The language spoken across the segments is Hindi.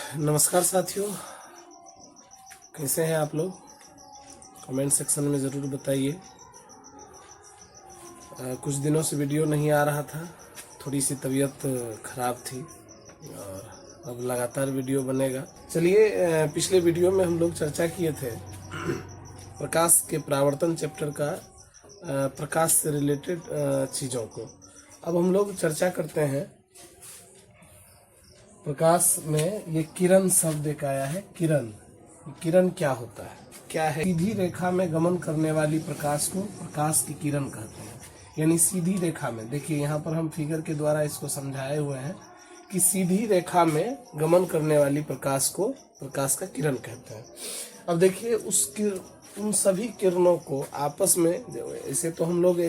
नमस्कार साथियों, कैसे हैं आप लोग? कमेंट सेक्शन में ज़रूर बताइए। कुछ दिनों से वीडियो नहीं आ रहा था, थोड़ी सी तबीयत खराब थी और अब लगातार वीडियो बनेगा। चलिए, पिछले वीडियो में हम लोग चर्चा किए थे प्रकाश के परावर्तन चैप्टर का, प्रकाश से रिलेटेड चीज़ों को। अब हम लोग चर्चा करते हैं प्रकाश में ये किरण शब्द एक आया है। किरण क्या होता है, क्या है? सीधी रेखा में गमन करने वाली प्रकाश को प्रकाश की किरण कहते हैं। यानी सीधी रेखा में, देखिए यहाँ पर हम फिगर के द्वारा इसको समझाए हुए हैं कि सीधी रेखा में गमन करने वाली प्रकाश को प्रकाश का किरण कहते हैं। अब देखिए उन सभी किरणों को आपस में, ऐसे तो हम लोग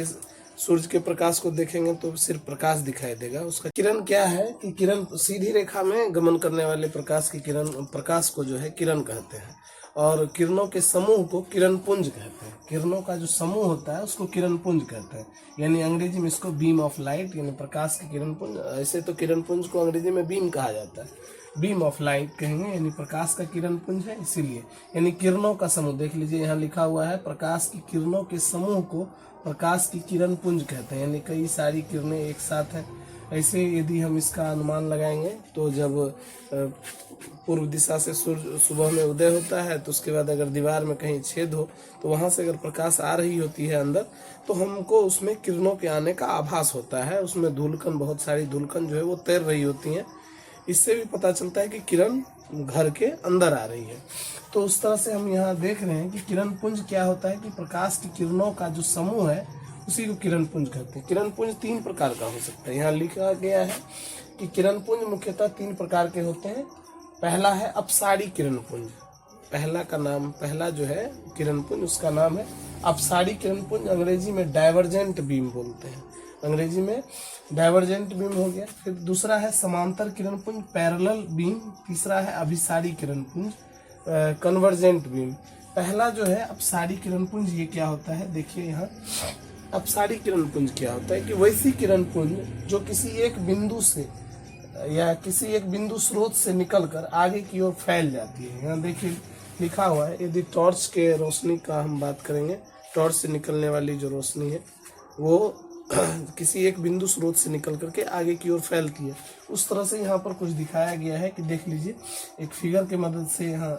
सूर्य के प्रकाश को देखेंगे तो सिर्फ प्रकाश दिखाई देगा। उसका किरण क्या है कि किरण सीधी रेखा में गमन करने वाले प्रकाश की प्रकाश को जो है किरण कहते हैं। और किरणों के समूह को किरण पुंज कहते हैं। किरणों का जो समूह होता है उसको किरण पुंज कहते हैं। यानी अंग्रेजी में इसको बीम ऑफ लाइट, यानी प्रकाश की किरण पुंज। ऐसे तो किरण पुंज को अंग्रेजी में बीम कहा जाता है, बीम ऑफ लाइट कहेंगे, यानी प्रकाश का किरण पुंज है इसीलिए। यानी किरणों का समूह, देख लीजिए यहाँ लिखा हुआ है प्रकाश की किरणों के समूह को प्रकाश की किरण पुंज कहते हैं। यानी कई सारी किरणें एक साथ हैं। ऐसे यदि हम इसका अनुमान लगाएंगे तो जब पूर्व दिशा से सूर्य सुबह में उदय होता है तो उसके बाद अगर दीवार में कहीं छेद हो तो वहां से अगर प्रकाश आ रही होती है अंदर, तो हमको उसमें किरणों के आने का आभास होता है। उसमें धूलकण, बहुत सारी धूलकण जो है वो तैर रही होती हैं। इससे भी पता चलता है कि किरण घर के अंदर आ रही है। तो उस तरह से हम यहाँ देख रहे हैं कि किरण पुंज क्या होता है कि प्रकाश की किरणों का जो समूह है उसी को किरण पुंज कहते हैं। किरण पुंज 3 प्रकार का हो सकता है। यहाँ लिखा गया है कि किरण पुंज मुख्यतः 3 प्रकार के होते हैं। पहला है अपसारी किरण पुंज। पहला जो है किरण पुंज, उसका नाम है अपसारी किरण पुंज। अंग्रेजी में डाइवर्जेंट बीम बोलते हैं, अंग्रेजी में डाइवर्जेंट बीम हो गया। फिर दूसरा है समांतर किरण पुंज, पैरेलल बीम। तीसरा है अभिसारी किरण पुंज, कन्वर्जेंट बीम। पहला जो है अपसारी किरण पुंज, ये क्या होता है देखिए यहाँ। अपसारी किरण पुंज क्या होता है कि वैसी किरण पुंज जो किसी एक बिंदु से या किसी एक बिंदु स्रोत से निकलकर आगे की ओर फैल जाती है। यहाँ देखिए लिखा हुआ है, यदि टॉर्च के रोशनी का हम बात करेंगे, टॉर्च से निकलने वाली जो रोशनी है वो किसी एक बिंदु स्रोत से निकल करके आगे की ओर फैलती है। उस तरह से यहाँ पर कुछ दिखाया गया है कि देख लीजिए, एक फिगर के मदद से यहाँ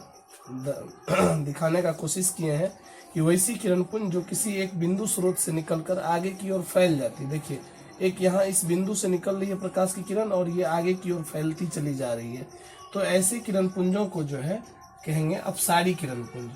दिखाने का कोशिश किए हैं कि वैसी किरण पुंज जो किसी एक बिंदु स्रोत से निकलकर आगे की ओर फैल जाती है। देखिए एक यहाँ इस बिंदु से निकल रही है प्रकाश की किरण और ये आगे की ओर फैलती चली जा रही है। तो ऐसे किरण पुंजों को जो है कहेंगे अपसारी किरण पुंज,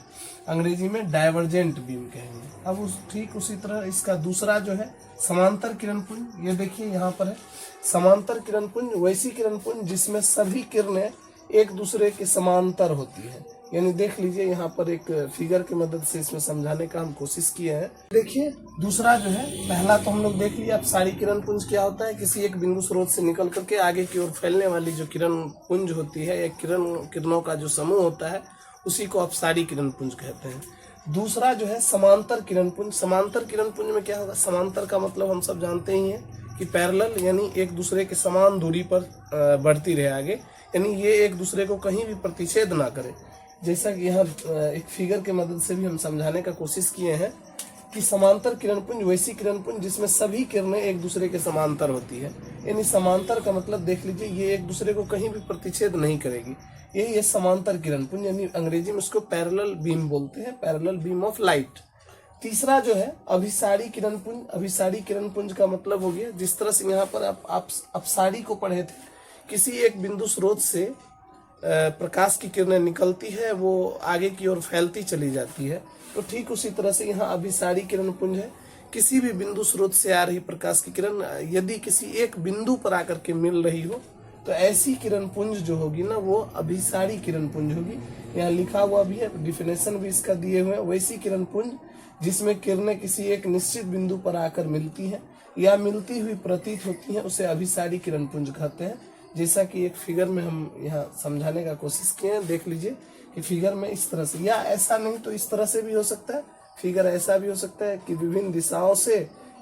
अंग्रेजी में डाइवर्जेंट बीम कहेंगे। अब ठीक उसी तरह इसका दूसरा जो है समांतर किरण पुंज। ये देखिए यहाँ पर है समांतर किरण पुंज, वैसी किरण पुंज जिसमें सभी किरणें एक दूसरे के समांतर होती है। यानी देख लीजिए यहाँ पर एक फिगर की मदद से इसमें समझाने का हम कोशिश किए हैं। देखिए दूसरा जो है, पहला तो हम लोग देख लिया अपसारी किरण पुंज क्या होता है, किसी एक बिंदु स्रोत से निकल करके आगे की ओर फैलने वाली जो किरण पुंज होती है या किरणों का जो समूह होता है उसी को अपसारी किरण पुंज कहते हैं। दूसरा जो है समांतर किरण पुंज। समांतर किरण पुंज में क्या होगा, समांतर का मतलब हम सब जानते ही हैं कि पैरेलल, यानी एक दूसरे के समान दूरी पर बढ़ती रहे आगे, यानी ये एक दूसरे को कहीं भी प्रतिच्छेद ना करे। जैसा कि यहाँ एक फिगर के मदद से भी हम समझाने का कोशिश किए हैं कि समांतर किरण पुंज वैसी किरण पुंज जिसमें सभी किरणें एक दूसरे के समांतर होती है। यानी समांतर का मतलब देख लीजिए ये एक दूसरे को कहीं भी प्रतिच्छेद नहीं करेगी, यही है समांतर किरण पुंज। यानी अंग्रेजी में उसको पैरेलल बीम बोलते हैं, पैरेलल बीम ऑफ लाइट। तीसरा जो है अभिसारी किरण पुंज। अभिसारी किरण पुंज का मतलब हो गया, जिस तरह से यहाँ पर आप अपसारी को पढ़े थे, किसी एक बिंदु स्रोत से प्रकाश की किरणें निकलती है, वो आगे की ओर फैलती चली जाती है। तो ठीक उसी तरह से यहाँ अभिसारी किरण पुंज है, किसी भी बिंदु स्रोत से आ रही प्रकाश की किरण यदि किसी एक बिंदु पर आकर के मिल रही हो तो ऐसी किरण पुंज जो होगी ना वो अभिसारी किरण पुंज होगी। यहाँ लिखा हुआ भी है, डिफिनेशन भी इसका दिए हुए हैं। वैसी किरण पुंज जिसमें किरणें किसी एक निश्चित बिंदु पर आकर मिलती हैं या मिलती हुई प्रतीत होती हैं, उसे अभिसारी किरण पुंज कहते हैं। जैसा कि एक फिगर में हम यहाँ समझाने का कोशिश किए हैं, देख लीजिए कि फिगर में इस तरह से, या ऐसा नहीं तो इस तरह से भी हो सकता है। फिगर ऐसा भी हो सकता है कि विभिन्न दिशाओं से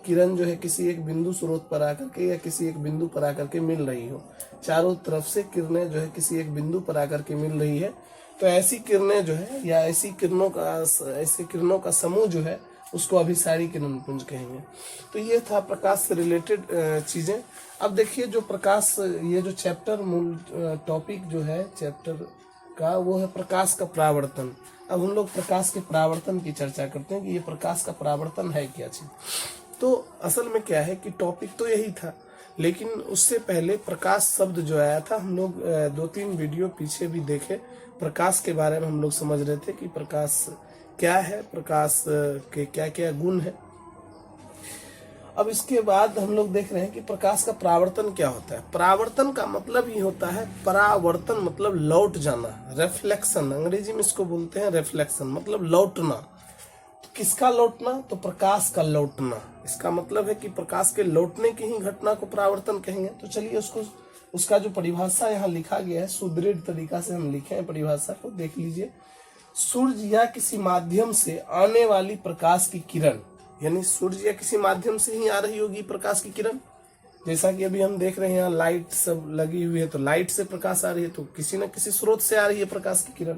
किरण जो है किसी एक बिंदु स्रोत पर आकर के या किसी एक बिंदु पर आकर के मिल रही हो, चारों तरफ से किरणें जो है किसी एक बिंदु पर आकर के मिल रही है, तो ऐसी किरणें जो है या ऐसी किरणों का समूह जो है उसको अभिसारी किरण पुंज कहेंगे। तो ये था प्रकाश से रिलेटेड चीजें। अब देखिए जो प्रकाश, ये जो चैप्टर मूल टॉपिक जो है चैप्टर का वो है प्रकाश का परावर्तन। अब हम लोग प्रकाश के परावर्तन की चर्चा करते हैं कि ये प्रकाश का परावर्तन है क्या चीज। तो असल में क्या है कि टॉपिक तो यही था, लेकिन उससे पहले प्रकाश शब्द जो आया था, हम लोग 2-3 वीडियो पीछे भी देखे, प्रकाश के बारे में हम लोग समझ रहे थे कि प्रकाश क्या है, प्रकाश के क्या क्या गुण है। अब इसके बाद हम लोग देख रहे हैं कि प्रकाश का परावर्तन क्या होता है। परावर्तन का मतलब ही होता है, परावर्तन मतलब लौट जाना, रिफ्लेक्शन, अंग्रेजी में इसको बोलते हैं रिफ्लेक्शन, मतलब लौटना। तो किसका लौटना? तो प्रकाश का लौटना। इसका मतलब है कि प्रकाश के लौटने की ही घटना को परावर्तन कहेंगे। तो चलिए उसका जो परिभाषा यहाँ लिखा गया है, सुदृढ़ तरीका से हम लिखे हैं परिभाषा को, देख लीजिए। सूर्य या किसी माध्यम से आने वाली प्रकाश की किरण, यानी सूर्य या किसी माध्यम से ही आ रही होगी प्रकाश की किरण। जैसा कि अभी हम देख रहे हैं यहाँ लाइट सब लगी हुई है, तो लाइट से प्रकाश आ रही है, तो किसी न किसी स्रोत से आ रही है प्रकाश की किरण।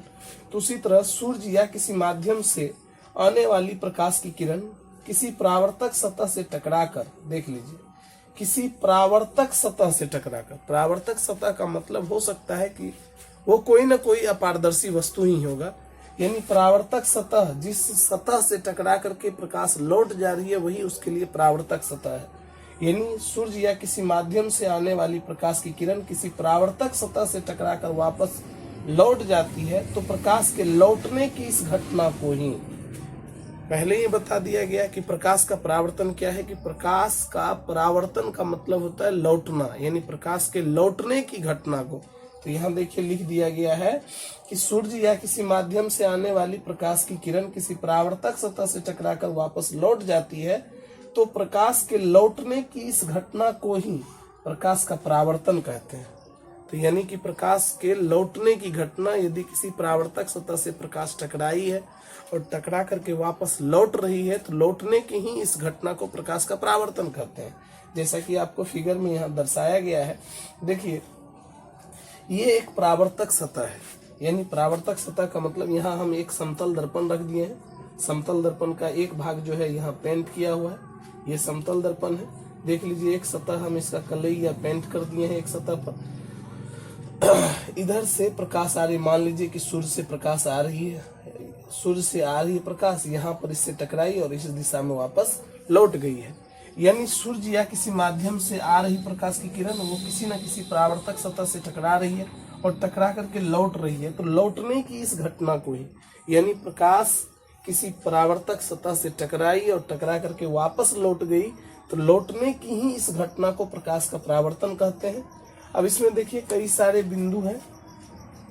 तो उसी तरह सूर्य या किसी माध्यम से आने वाली प्रकाश की किरण किसी परावर्तक सतह से टकराकर, देख लीजिए, किसी परावर्तक सतह से टकराकर, परावर्तक सतह का मतलब हो सकता है कि वो कोई ना कोई अपारदर्शी वस्तु ही होगा, यानी परावर्तक सतह, जिस सतह से टकरा करके प्रकाश लौट जा रही है वही उसके लिए परावर्तक सतह है। यानी सूर्य या किसी माध्यम से आने वाली प्रकाश की किरण किसी परावर्तक सतह से टकराकर वापस लौट जाती है, तो प्रकाश के लौटने की इस घटना को ही पहले ही बता दिया गया कि प्रकाश का परावर्तन क्या है, कि प्रकाश का परावर्तन का मतलब होता है लौटना, यानी प्रकाश के लौटने की घटना को। तो यहाँ देखिए लिख दिया गया है कि सूर्य या किसी माध्यम से आने वाली प्रकाश की किरण किसी परावर्तक सतह से टकराकर वापस लौट जाती है, तो प्रकाश के लौटने की इस घटना को ही प्रकाश का परावर्तन कहते हैं। तो यानी कि प्रकाश के लौटने की घटना, यदि किसी परावर्तक सतह से प्रकाश टकराई है और टकरा करके वापस लौट रही है, तो लौटने की ही इस घटना को प्रकाश का परावर्तन कहते हैं। जैसा कि आपको फिगर में यहाँ दर्शाया गया है, देखिए ये एक परावर्तक सतह है, यानी परावर्तक सतह का मतलब यहाँ हम एक समतल दर्पण रख दिए हैं। समतल दर्पण का एक भाग जो है यहाँ पेंट किया हुआ है, ये समतल दर्पण है। देख लीजिए एक सतह हम इसका कलई या पेंट कर दिए हैं एक सतह पर। इधर से प्रकाश आ रही, मान लीजिए कि सूर्य से प्रकाश आ रही है, सूर्य से आ रही है प्रकाश, यहाँ पर इससे टकराई और इस दिशा में वापस लौट गई है। यानी सूर्य या किसी माध्यम से आ रही प्रकाश की किरण वो किसी न किसी परावर्तक सतह से टकरा रही है और टकरा करके लौट रही है, तो लौटने की इस घटना को ही, यानी प्रकाश किसी परावर्तक सतह से टकराई और टकरा करके वापस लौट गई, तो लौटने की ही इस घटना को प्रकाश का परावर्तन कहते हैं। अब इसमें देखिए कई सारे बिंदु हैं,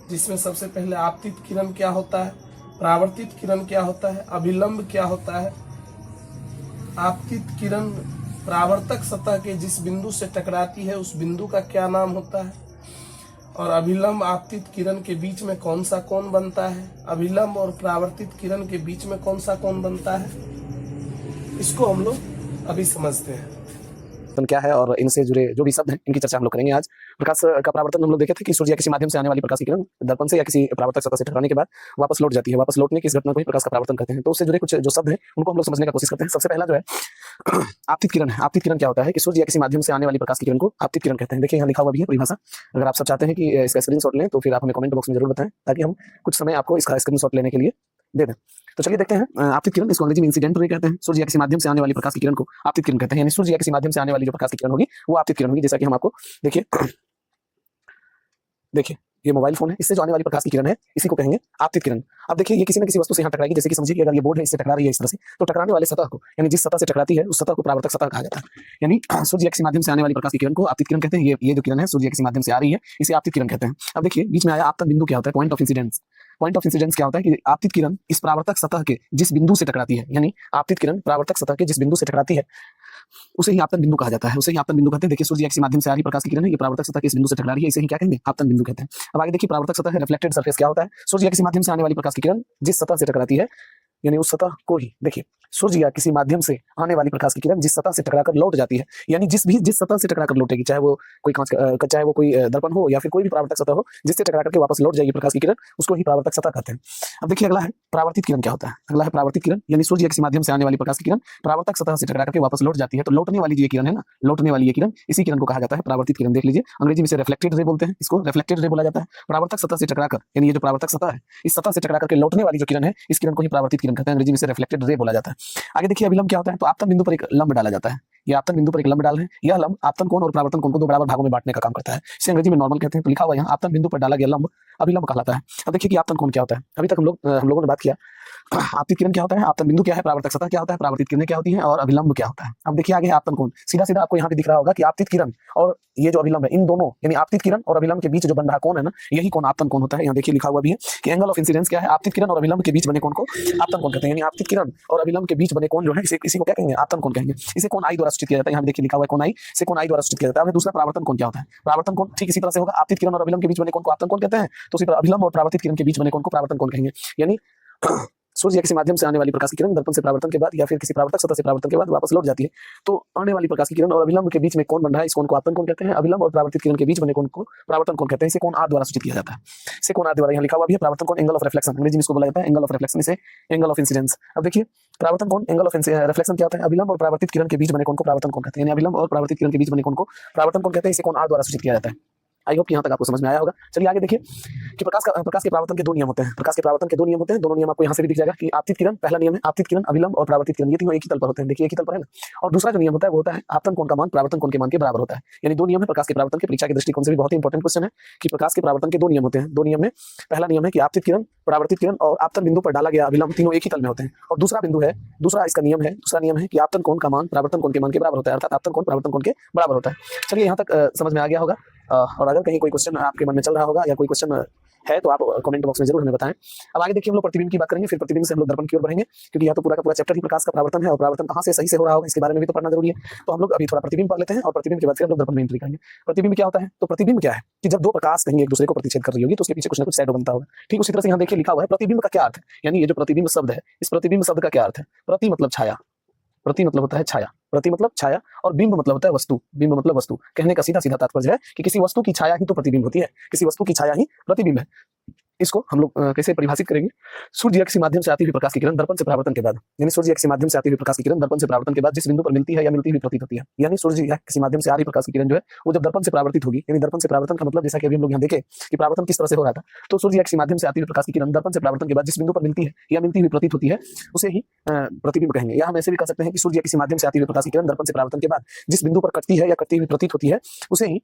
जिसमें सबसे पहले आपतित किरण क्या होता है, परावर्तित किरण क्या होता है, अभिलंब क्या होता है। आपतित किरण परावर्तक सतह के जिस बिंदु से टकराती है उस बिंदु का क्या नाम होता है, और अभिलंब आपतित किरण के बीच में कौन सा कोण बनता है, अभिलंब और परावर्तित किरण के बीच में कौन सा कोण बनता है, इसको हम लोग अभी समझते हैं। क्या है और इनसे जुड़े जो भी शब्द हैं इनकी चर्चा हम लोग करेंगे आज। प्रकाश का परावर्तन हम लोग देखे थे कि सूर्य या किसी माध्यम से आने वाली प्रकाश की किरण दर्पण से या किसी परावर्तक सतह से टकराने के बाद वापस लौट जाती है, वापस लौटने की इस घटना को ही प्रकाश का परावर्तन कहते हैं। तो उससे जुड़े कुछ जो शब्द हैं उनको हम लोग समझने का कोशिश करते हैं। सबसे पहला जो है आपतित किरण है। आपतित किरण क्या होता है कि सूर्य या किसी माध्यम से आने वाली प्रकाश की किरण को आपतित किरण कहते हैं। देखिए यहाँ लिखा हुआ भी है परिभाषा, अगर आप सब चाहते हैं कि इसका स्क्रीनशॉट लें तो फिर आप हमें कमेंट बॉक्स में जरूर बताएं, ताकि हम कुछ समय आपको इसका स्क्रीनशॉट लेने के लिए दे दें। तो चलिए देखते हैं आपतित किरण, इसको अंग्रेजी में इंसिडेंट रे कहते हैं। सूर्य या किसी माध्यम से आने वाली प्रकाश की किरण को आपतित किरण कहते हैं, यानी सूर्य या किसी माध्यम से आने वाली जो प्रकाश की किरण होगी वो आपतित किरण होगी। जैसा कि हम आपको देखिए ये मोबाइल फोन है, इससे जो आने वाली प्रकाश की किरण है इसी को कहेंगे आपतित किरण। अब देखिए ये किसी न किसी वस्तु से यहाँ टकराएगी, जैसे कि समझिए कि अगर ये बोर्ड है इससे टकरा रही है इस तरह से, तो टकराने वाले सतह को, यानी जिस सतह से टकराती है उस सतह को परावर्तक सतह कहा जाता है। यानी सूर्य या किसी माध्यम से आने वाली प्रकाश की किरण को आपतित किरण कहते हैं। ये जो किरण है सूर्य या किसी माध्यम से आ रही है इसे आपतित किरण कहते हैं। अब देखिए बीच में आया आपतन बिंदु क्या होता है, point of incidence. Point of incidence क्या होता है कि आपतित किरण इस परावर्तक सतह के जिस बिंदु से टकराती है, यानी आपतित किरण परावर्तक सतह के जिस बिंदु से टकराती है उसे ही आपतन बिंदु कहा जाता है, उसे ही आपतन बिंदु कहते हैं। देखिए सूर्य या किसी माध्यम से आ रही प्रकाश की किरण है, ये परावर्तक सतह के इस बिंदु से टकरा रही है, इसे ही क्या कहेंगे आपतन बिंदु कहते हैं। अब आगे देखिए परावर्तक सतह है, रिफ्लेक्टेड सरफेस क्या होता है। सूर्य या किसी माध्यम से आने वाली प्रकाश की किरण जिस सतह से टकराती है यानी उस सतह को ही देखिए, सूर्य या किसी माध्यम से आने वाली प्रकाश की किरण जिस सतह से टकराकर लौट जाती है, यानी जिस सतह से टकराकर लौटेगी, चाहे वो कोई कांच चाहे वो कोई दर्पण हो या फिर कोई भी परावर्तक सतह हो, जिससे टकरा करके वापस लौट जाएगी प्रकाश की किरण, उसको ही परावर्तक सतह कहते हैं। अब देखिए अगला है परावर्तित किरण क्या होता है। अगला है परावर्तित किरण, यानी सूर्य या किसी माध्यम से आने वाली प्रकाश की किरण परावर्तक सतह से टकरा करके वापस लौट जाती है। तो लौटने वाली ये किरण है ना, लौटने वाली ये किरण, इसी किरण को कहा जाता है परावर्तित किरण। देख लीजिए, अंग्रेजी में इसे रिफ्लेक्टेड रे बोलते हैं, इसको रिफ्लेक्टेड रे बोला जाता है। परावर्तक सतह से टकराकर, यानी ये जो परावर्तक सतह है, इस सतह से टकरा करके लौटने वाली जो किरण है, इस किरण को ही परावर्तित किरण कहते हैं। अंग्रेजी में इसे रिफ्लेक्टेड रे बोला जाता है। आगे देखिए अभिलंब क्या होता है। तो आपतन बिंदु पर एक लंब डाला जाता है। ये आपतन बिंदु पर एक लंब डाल है। यह लंब आपतन कोण और परावर्तन कोण को दो बराबर भागों में बांटने का काम करता है। इसे अंग्रेजी में नॉर्मल कहते हैं। तो लिखा हुआ यहाँ आपतन बिंदु पर डाला गया लंब अभिलंब कहलाता है। अब देखिए कि आपतन कोण क्या होता है। अभी तक हम लोगों ने बात किया आपतित किरण क्या होता है, आपतन बिंदु क्या है, परावर्तक सतह क्या होता है, परावर्तित किरणें क्या होती हैं और अभिलंब क्या होता है। अब देखिए आगे है आपतन कोण। सीधा सीधा आपको यहाँ पे दिख रहा होगा कि आपतित किरण और ये जो अभिलंब है, इन दोनों यानी आपतित किरण और अभिलंब के बीच जो बन रहा कोण है ना, यही कोण आपतन कोण होता है। यहाँ देखिए लिखा हुआ भी है कि एंगल ऑफ इंसिडेंस क्या है, आपतित किरण और अभिलंब के बीच बने कोण को आपतन कोण कहते हैं। यानी आपतित किरण और अभिलंब के बीच बने कोण जो है, इसी को क्या कहेंगे, आपतन कोण कहेंगे। इसे कोण आई द्वारा सूचित किया जाता है। यहाँ देखिए लिखा हुआ है कोण आई, इसे कोण आई द्वारा सूचित किया जाता है। दूसरा परावर्तन कोण क्या होता है, परावर्तन कोण ठीक इसी तरह से होगा। आपतित किरण और अभिलंब के बीच बने कोण को आपतन कोण कहते हैं। तो उसी तरह अभिलंब और परावर्तित किरण के बीच बने कोण को परावर्तन कोण कहेंगे। यानी सूर्य या किसी माध्यम से आने वाली प्रकाश की किरण दर्पण से परावर्तन के बाद या फिर किसी परावर्तक सतह से परावर्तन के बाद वापस लौट जाती है। तो आने वाली प्रकाश की किरण और अभिलंब के बीच में कोण बन रहा है, इस कोण को आपतन कोण कहते हैं। अभिलंब और परावर्तित किरण के बीच बने कोण को परावर्तन कोण कहते हैं। इसे कोण आर द्वारा सूचित किया जाता है। इसे कोण आर द्वारा यहाँ लिखा हुआ भी है। परावर्तन कोण एंगल ऑफ रिफ्लेक्शन, अंग्रेजी में इसको बोला जाता है एंगल ऑफ रिफ्लेक्शन, इसे एंगल ऑफ इंसिडेंस। अब देखिए परावर्तन कोण एंगल ऑफ रिफ्लेक्शन क्या होता है, अभिलंब और परावर्तित किरण के बीच बने कोण को परावर्तन कोण कहते हैं। यानी अभिलंब और परावर्तित किरण के बीच बने कोण को परावर्तन कोण कहते हैं। इसे कोण आर द्वारा सूचित किया जाता है। आई होप यहाँ तक आपको समझ में आया होगा। चलिए आगे देखिए कि प्रकाश के परावर्तन के दो नियम होते हैं। प्रकाश के परावर्तन के दो नियम होते हैं। दोनों नियम आपको यहाँ से भी दिख जाएगा कि आपतित किरण, पहला नियम है आपतित किरण, अभिलंब और परावर्तित किरण, ये तीनों एक ही तल पर होते हैं। देखिए एक ही तल पर है ना। और दूसरा जो नियम होता है वो होता है आपतन कोण का मान परावर्तन कोण के मान के बराबर होता है। यानी दो नियम है प्रकाश के परावर्तन के। परीक्षा के दृष्टिकोण से भी बहुत ही इंपॉर्टेंट क्वेश्चन है कि प्रकाश के परावर्तन के दो नियम होते हैं। दो नियम में पहला नियम है कि आपतित किरण, परावर्तित किरण और आपतन बिंदु पर डाला गया अभिलंब तीनों एक ही तल में होते हैं। और दूसरा इसका नियम है, दूसरा नियम है कि आपतन कोण का मान परावर्तन कोण के मान के बराबर होता है। अर्थात आपतन कोण परावर्तन कोण के बराबर होता है। चलिए यहाँ तक समझ में आ गया होगा। और अगर कहीं कोई क्वेश्चन आपके मन में चल रहा होगा या कोई क्वेश्चन है तो आप कमेंट बॉक्स में जरूर हमें बताएं। अब आगे देखिए हम लोग प्रतिबिंब की बात करेंगे, फिर प्रतिबिंब से हम लोग दर्पण की ओर बढ़ेंगे, क्योंकि यह तो पूरा का पूरा चैप्टर ही प्रकाश का परावर्तन है और परावर्तन कहाँ से सही से हो रहा होगा इसके बारे में भी तो पढ़ना जरूरी है। तो हम लोग अभी थोड़ा प्रतिबिंब पढ़ लेते हैं और प्रतिबिंब के बाद फिर हम लोग दर्पण में एंट्री करेंगे। प्रतिबिंब क्या होता है, तो प्रतिबिंब क्या है कि जब दो प्रकाश कहीं एक दूसरे को प्रतिच्छेद कर रही होगी तो उसके पीछे कुछ ना कुछ शैडो बनता होगा। ठीक उसी तरह से यहाँ देखिए लिखा हुआ है प्रतिबिंब का क्या अर्थ है। यानी ये जो प्रतिबिंब शब्द है, इस प्रतिबिंब शब्द का क्या अर्थ है। प्रति मतलब छाया, प्रति मतलब होता है छाया, प्रति मतलब छाया, और बिंब मतलब होता है वस्तु। बिंब मतलब वस्तु। कहने का सीधा सीधा तात्पर्य है कि किसी वस्तु की छाया ही तो प्रतिबिंब होती है, किसी वस्तु की छाया ही प्रतिबिंब है। इसको हम लोग कैसे परिभाषित करेंगे। सूर्य या किसी माध्यम से आती हुई प्रकाश की किरण दर्पण से परावर्तन के बाद, यानी सूर्य या किसी माध्यम से आती हुई प्रकाश की किरण दर्पण से परावर्तन के बाद जिस बिंदु पर मिलती है या मिलती हुई प्रतीत होती है, यानी सूर्य या किसी माध्यम से आ रही प्रकाश की किरण जो है वो जब दर्पण से परावर्तित होगी, यानी दर्पण से परावर्तन का मतलब जैसा कि अभी हम लोग यहाँ देखे कि परावर्तन किस तरह से हो रहा था। तो सूर्य या किसी माध्यम से आती हुई प्रकाश की किरण दर्पण से परावर्तन के बाद जिस बिंदु पर मिलती है या मिलती हुई प्रतीत होती है उसे ही प्रतिबिंब कहेंगे। या हम ऐसे भी कह सकते हैं कि सूर्य या किसी माध्यम से आती हुई प्रकाश की किरण दर्पण से परावर्तन के बाद जिस बिंदु पर कटती है या कटती हुई प्रतीत होती है उसे ही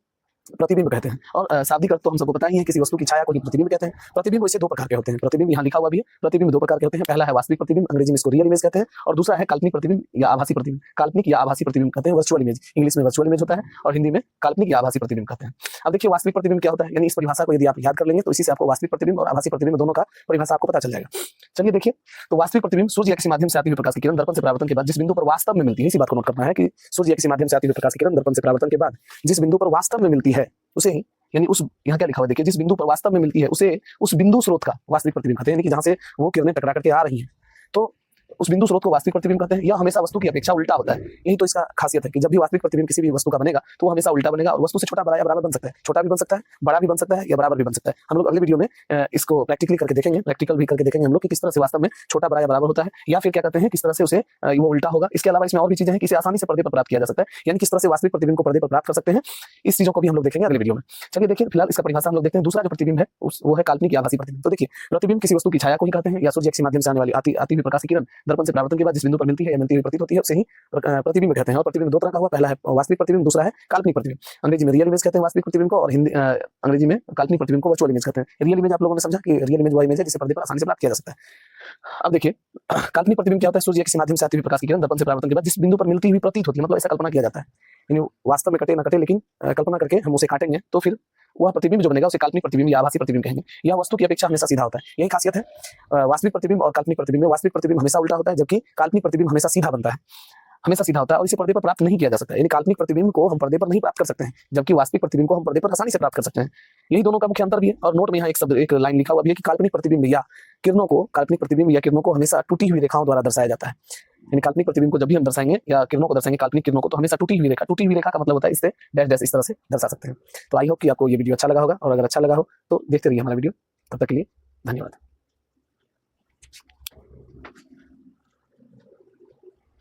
प्रतिबिंब कहते हैं। और शाब्दिक अर्थ तो हम सबको पता ही है, किसी वस्तु की छाया को ही प्रतिबिंब कहते हैं। प्रतिबिंब वैसे दो प्रकार के होते हैं। प्रतिबिंब यहाँ लिखा हुआ भी है, प्रतिबिंब दो प्रकार के होते हैं। पहला है वास्तविक प्रतिबिंब, अंग्रेजी में इसको रियल इमेज कहते हैं, और दूसरा है काल्पनिक प्रतिबिंब या आभासी प्रतिबिंब। काल्पनिक या आभासी प्रतिबिंब कहते हैं, वर्चुअल इमेज, इंग्लिश में वर्चुअल इमेज होता है और हिंदी में काल्पनिक या आभासी प्रतिबिंब कहते हैं। अब देखिए वास्तविक प्रतिबिंब क्या होता है, यानी इस परिभाषा को यदि आप याद कर लेंगे तो इसी से आपको वास्तविक प्रतिबिंब और आभासी प्रतिबिंब दोनों का परिभाषा आपको पता चल जाएगा। चलिए देखिए, तो वास्तविक प्रतिबिंब सूर्य या किसी माध्यम से आती हुई प्रकाश की किरण दर्पण से परावर्तन के बाद जिस बिंदु पर वास्तव में मिलती है, इसी बात को नोट करना है कि सूर्य या किसी माध्यम से आती हुई प्रकाश की किरण दर्पण से परावर्तन के बाद जिस बिंदु पर वास्तव में मिलती है उसे ही, यानी उस यहाँ क्या लिखा हुआ देखिए, जिस बिंदु पर वास्तव में मिलती है उसे उस बिंदु स्रोत का वास्तविक प्रतिबिंब कहते हैं। यानी कि जहां से वो किरणें टकरा करके आ रही हैं तो उस बिंदु स्रोत को वास्तविक प्रतिबिंब कहते हैं। यह हमेशा वस्तु की अपेक्षा उल्टा होता है। यही तो इसका खासियत है कि जब भी वास्तविक प्रतिबिंब किसी भी वस्तु का बनेगा तो वो हमेशा उल्टा बनेगा और वस्तु से छोटा बड़ा या बराबर बन सकता है। छोटा भी बन सकता है, बड़ा भी बन सकता है या बराबर भी बन सकता है। हम लोग अगले वीडियो में इसको प्रैक्टिकली करके देखेंगे, प्रैक्टिकल भी करके देखेंगे हम लोग कि किस तरह से वास्तव में छोटा बड़ा या बराबर होता है, या फिर क्या कहते हैं किस तरह से उसे वो उल्टा होगा। इसके अलावा इसमें और भी चीजें हैं कि इसे आसानी से पर्दे पर प्राप्त किया जा सकता है, यानी किस तरह से वास्तविक प्रतिबिंब को पर्दे पर प्राप्त कर सकते हैं। इस चीजों को भी हम लोग देखेंगे अगले वीडियो में। चलिए देखिए, फिलहाल इसका परिभाषा हम लोग देखते हैं। दूसरा जो प्रतिबिंब है वो है काल्पनिक या आभासी प्रतिबिंब। तो देखिए, प्रतिबिंब किसी वस्तु की छाया को ही कहते हैं, या सूर्य के माध्यम से आने वाली आती हुई प्रकाश की किरण दर्पण से परावर्तन के बाद जिस बिंदु पर मिलती है या मिलती हुई प्रतीत होती है उसे ही प्रतिबिंब कहते हैं। और प्रतिबिंब दो तरह का हुआ, पहला है वास्तविक प्रतिबिंब, दूसरा है काल्पनिक प्रतिबिंब। अंग्रेजी में रियल इमेज कहते हैं वास्तविक प्रतिबिंब को, और हिंदी अंग्रेजी में काल्पनिक प्रतिबिंब को वर्चुअल इमेज कहते हैं। रियल इमेज आप लोगों ने समझा कि रियल इमेज वह इमेज है जिसे पर्दे पर आसानी से प्राप्त किया जा सकता है। अब देखिए, काल्पनिक प्रतिबिंब क्या होता है, सूर्य के माध्यम से आती हुई प्रकाश की किरण दर्पण से परावर्तन के बाद जिस बिंदु पर मिलती हुई प्रतीत होती है, मतलब ऐसा कल्पना किया जाता है, यानी वास्तव में कटे ना कटे लेकिन कल्पना करके हम उसे काटेंगे तो फिर वह प्रतिबिंब जो बनेगा उसे काल्पनिक प्रतिबिंब या आभासी प्रतिबिंब कहेंगे। यह वस्तु की अपेक्षा हमेशा सीधा होता है, यही खासियत है वास्तविक प्रतिबिंब और काल्पनिक प्रतिबिंब में। वास्तविक प्रतिबिंब हमेशा उल्टा होता है जबकि काल्पनिक प्रतिबिंब हमेशा सीधा बनता है। हमेशा सीधा होता है और इसे पर्दे पर प्राप्त नहीं किया जा सकता है। यानी काल्पनिक प्रतिबिंब को हम पर्दे पर नहीं प्राप्त कर सकते हैं, जबकि वास्तविक प्रतिबिंब को हम पर्दे पर आसानी से प्राप्त कर सकते हैं। यही दोनों का मुख्य अंतर भी है। और नोट में यहाँ एक शब्द, एक लाइन लिखा हुआ भी है कि काल्पनिक प्रतिबिंब या किरणों को हमेशा टूटी हुई रेखाओं द्वारा दर्शाया जाता है। यानी काल्पनिक प्रतिबिंब को जब भी हम दर्शाएंगे या किरणों को दर्शाएंगे, काल्पनिक किरणों को, तो हमेशा टूटी हुई रेखा का मतलब होता है इससे डैश डैश इस तरह से दर्शा सकते हैं। तो आई होप कि आपको ये वीडियो अच्छा लगा होगा, और अगर अच्छा लगा हो तो देखते रहिए हमारा वीडियो। तब तक के लिए धन्यवाद।